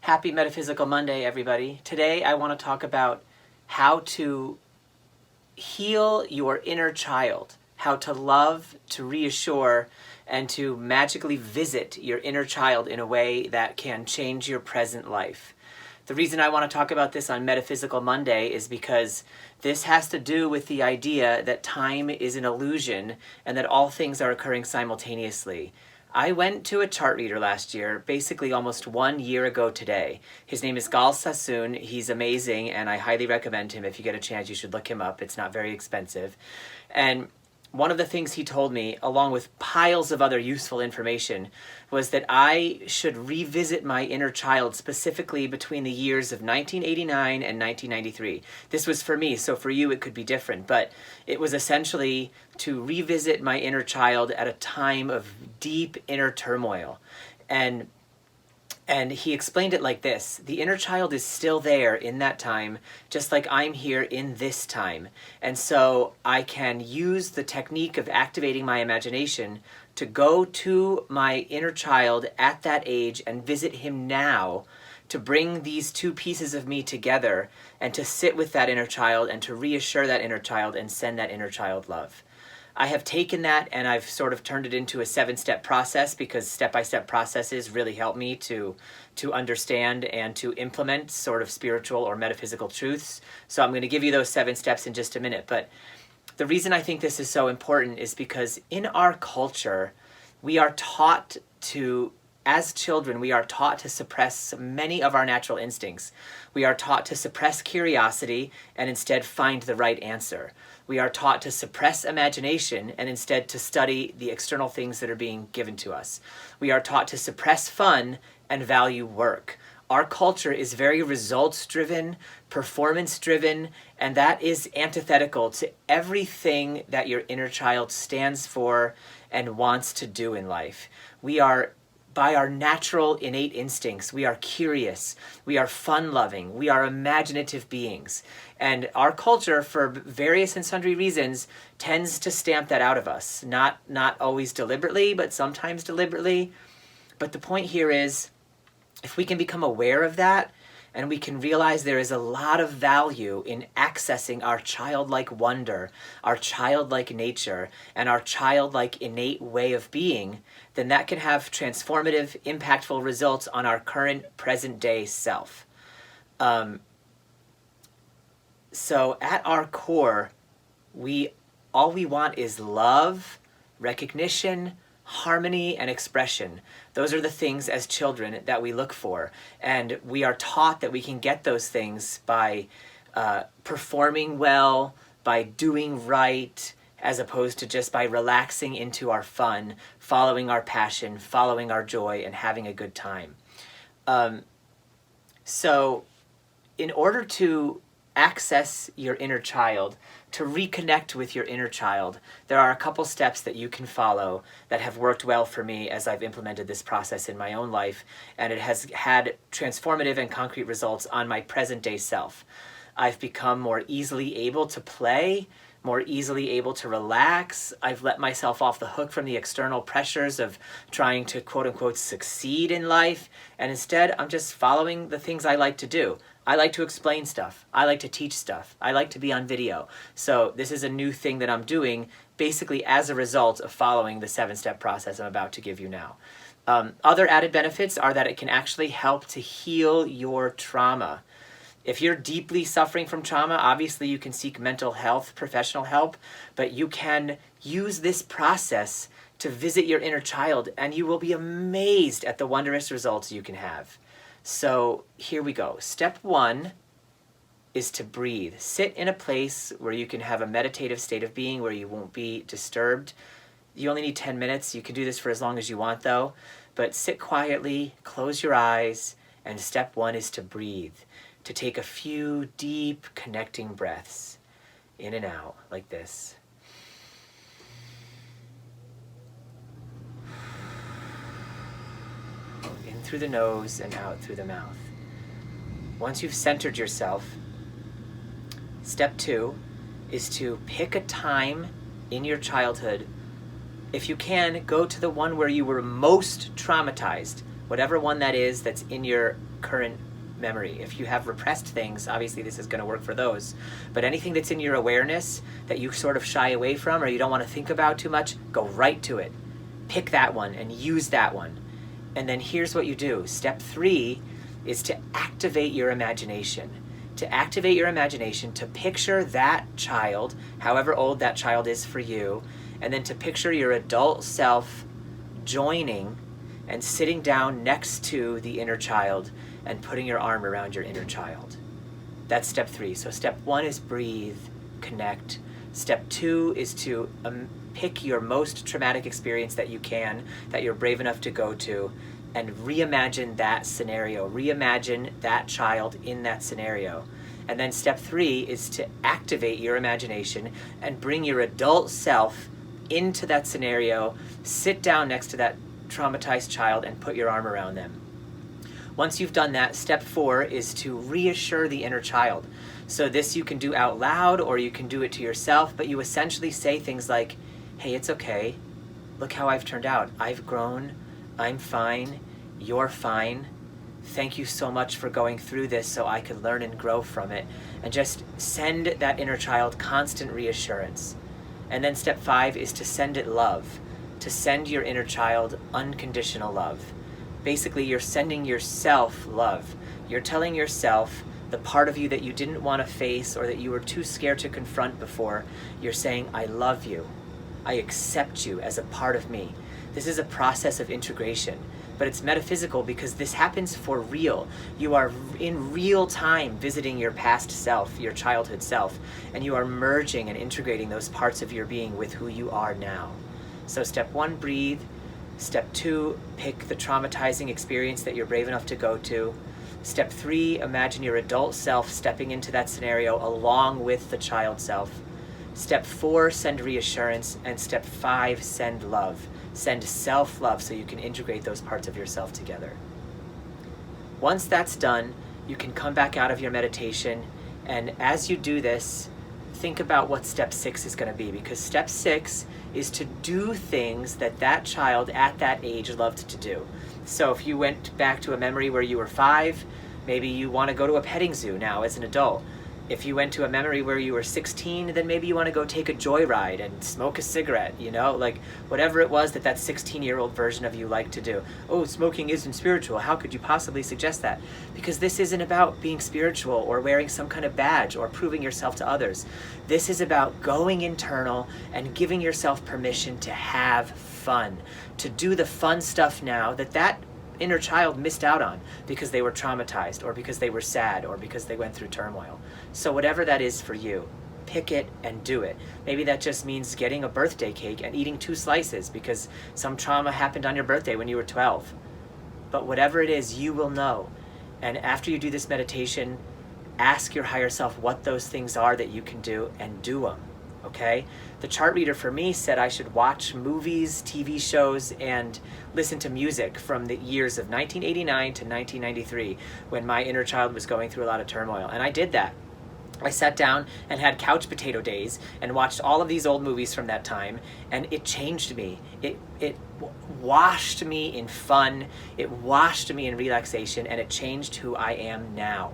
Happy Metaphysical Monday, everybody. Today I want to talk about how to heal your inner child, how to love, to reassure, and to magically visit your inner child in a way that can change your present life. The reason I want to talk about this on Metaphysical Monday is because this has to do with the idea that time is an illusion and that all things are occurring simultaneously. I went to a chart reader last year, basically almost 1 year ago today. His name is Gal Sassoon. He's amazing, and I highly recommend him. If you get a chance, you should look him up. It's not very expensive. And one of the things he told me, along with piles of other useful information, was that I should revisit my inner child specifically between the years of 1989 and 1993. This was for me, so for you it could be different, but it was essentially to revisit my inner child at a time of deep inner turmoil. And he explained it like this: the inner child is still there in that time, just like I'm here in this time. And so I can use the technique of activating my imagination to go to my inner child at that age and visit him now, to bring these two pieces of me together and to sit with that inner child and to reassure that inner child and send that inner child love. I have taken that and I've sort of turned it into a 7-step process, because step-by-step processes really help me to understand and to implement sort of spiritual or metaphysical truths. So I'm going to give you those 7 steps in just a minute. But the reason I think this is so important is because in our culture, we are taught to, as children, we are taught to suppress many of our natural instincts. We are taught to suppress curiosity and instead find the right answer. We are taught to suppress imagination and instead to study the external things that are being given to us. We are taught to suppress fun and value work. Our culture is very results-driven, performance-driven, and that is antithetical to everything that your inner child stands for and wants to do in life. We are, by our natural innate instincts, we are curious, we are fun-loving, we are imaginative beings. And our culture, for various and sundry reasons, tends to stamp that out of us. Not always deliberately, but sometimes deliberately. But the point here is, if we can become aware of that, and we can realize there is a lot of value in accessing our childlike wonder, our childlike nature, and our childlike innate way of being, then that can have transformative, impactful results on our current, present-day self. So at our core, all we want is love, recognition, harmony, and expression. Those are the things as children that we look for. And we are taught that we can get those things by performing well, by doing right, as opposed to just by relaxing into our fun, following our passion, following our joy, and having a good time. So in order to access your inner child, to reconnect with your inner child, there are a couple steps that you can follow that have worked well for me as I've implemented this process in my own life, and it has had transformative and concrete results on my present-day self. I've become more easily able to play, more easily able to relax. I've let myself off the hook from the external pressures of trying to quote-unquote succeed in life, and instead I'm just following the things I like to do. I like to explain stuff. I like to teach stuff. I like to be on video. So this is a new thing that I'm doing basically as a result of following the 7-step process I'm about to give you now. Other added benefits are that it can actually help to heal your trauma. If you're deeply suffering from trauma, obviously you can seek mental health, professional help, but you can use this process to visit your inner child, and you will be amazed at the wondrous results you can have. So here we go. Step 1 is to breathe. Sit in a place where you can have a meditative state of being, where you won't be disturbed. You only need 10 minutes. You can do this for as long as you want, though. But sit quietly, close your eyes, and step 1 is to breathe. To take a few deep connecting breaths in and out like this. In through the nose and out through the mouth. Once you've centered yourself, step 2 is to pick a time in your childhood. If you can, go to the one where you were most traumatized, whatever one that is that's in your current memory. If you have repressed things, obviously this is going to work for those. But anything that's in your awareness that you sort of shy away from or you don't want to think about too much, go right to it. Pick that one and use that one. And then here's what you do. Step 3 is to activate your imagination. To activate your imagination, to picture that child, however old that child is for you, and then to picture your adult self joining and sitting down next to the inner child and putting your arm around your inner child. That's step 3. So step 1 is breathe, connect. Step 2 is to pick your most traumatic experience that you can, that you're brave enough to go to, and reimagine that scenario. Reimagine that child in that scenario. And then step 3 is to activate your imagination and bring your adult self into that scenario, sit down next to that traumatized child and put your arm around them. Once you've done that, step 4 is to reassure the inner child. So this you can do out loud or you can do it to yourself, but you essentially say things like, hey, it's okay. Look how I've turned out. I've grown. I'm fine. You're fine. Thank you so much for going through this so I could learn and grow from it. And just send that inner child constant reassurance. And then step 5 is to send it love. To send your inner child unconditional love. Basically, you're sending yourself love. You're telling yourself the part of you that you didn't want to face or that you were too scared to confront before. You're saying, I love you. I accept you as a part of me. This is a process of integration, but it's metaphysical because this happens for real. You are in real time visiting your past self, your childhood self, and you are merging and integrating those parts of your being with who you are now. So step 1, breathe. Step 2, pick the traumatizing experience that you're brave enough to go to. Step 3, imagine your adult self stepping into that scenario along with the child self. Step 4, send reassurance. And step 5, send love. Send self-love so you can integrate those parts of yourself together. Once that's done, you can come back out of your meditation, and as you do this, think about what step 6 is going to be, because step 6 is to do things that that child at that age loved to do. So if you went back to a memory where you were 5, maybe you want to go to a petting zoo now as an adult. If you went to a memory where you were 16, then maybe you want to go take a joyride and smoke a cigarette, you know, like whatever it was that 16-year-old version of you liked to do. Oh, smoking isn't spiritual. How could you possibly suggest that? Because this isn't about being spiritual or wearing some kind of badge or proving yourself to others. This is about going internal and giving yourself permission to have fun, to do the fun stuff now that inner child missed out on because they were traumatized or because they were sad or because they went through turmoil. So whatever that is for you, pick it and do it. Maybe that just means getting a birthday cake and eating 2 slices because some trauma happened on your birthday when you were 12. But whatever it is, you will know. And after you do this meditation, ask your higher self what those things are that you can do and do them. Okay? The chart reader for me said I should watch movies, TV shows, and listen to music from the years of 1989 to 1993 when my inner child was going through a lot of turmoil. And I did that. I sat down and had couch potato days and watched all of these old movies from that time, and it changed me. It washed me in fun, it washed me in relaxation, and it changed who I am now.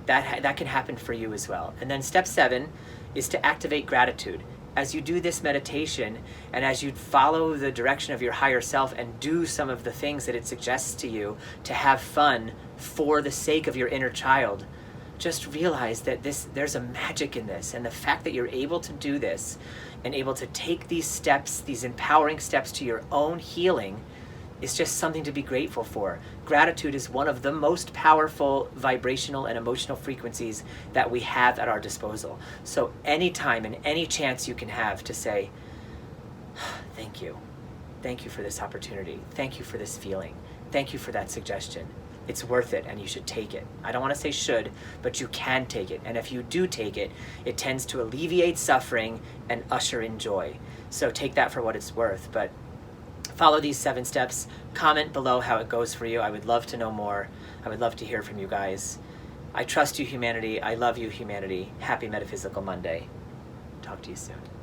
That can happen for you as well. And then step 7 is to activate gratitude. As you do this meditation and as you follow the direction of your higher self and do some of the things that it suggests to you to have fun for the sake of your inner child, just realize that there's a magic in this, and the fact that you're able to do this and able to take these steps, these empowering steps to your own healing, is just something to be grateful for. Gratitude is one of the most powerful vibrational and emotional frequencies that we have at our disposal. So anytime and any chance you can have to say, thank you. Thank you for this opportunity. Thank you for this feeling. Thank you for that suggestion. It's worth it and you should take it. I don't want to say should, but you can take it. And if you do take it, it tends to alleviate suffering and usher in joy. So take that for what it's worth. But follow these 7 steps. Comment below how it goes for you. I would love to know more. I would love to hear from you guys. I trust you, humanity. I love you, humanity. Happy Metaphysical Monday. Talk to you soon.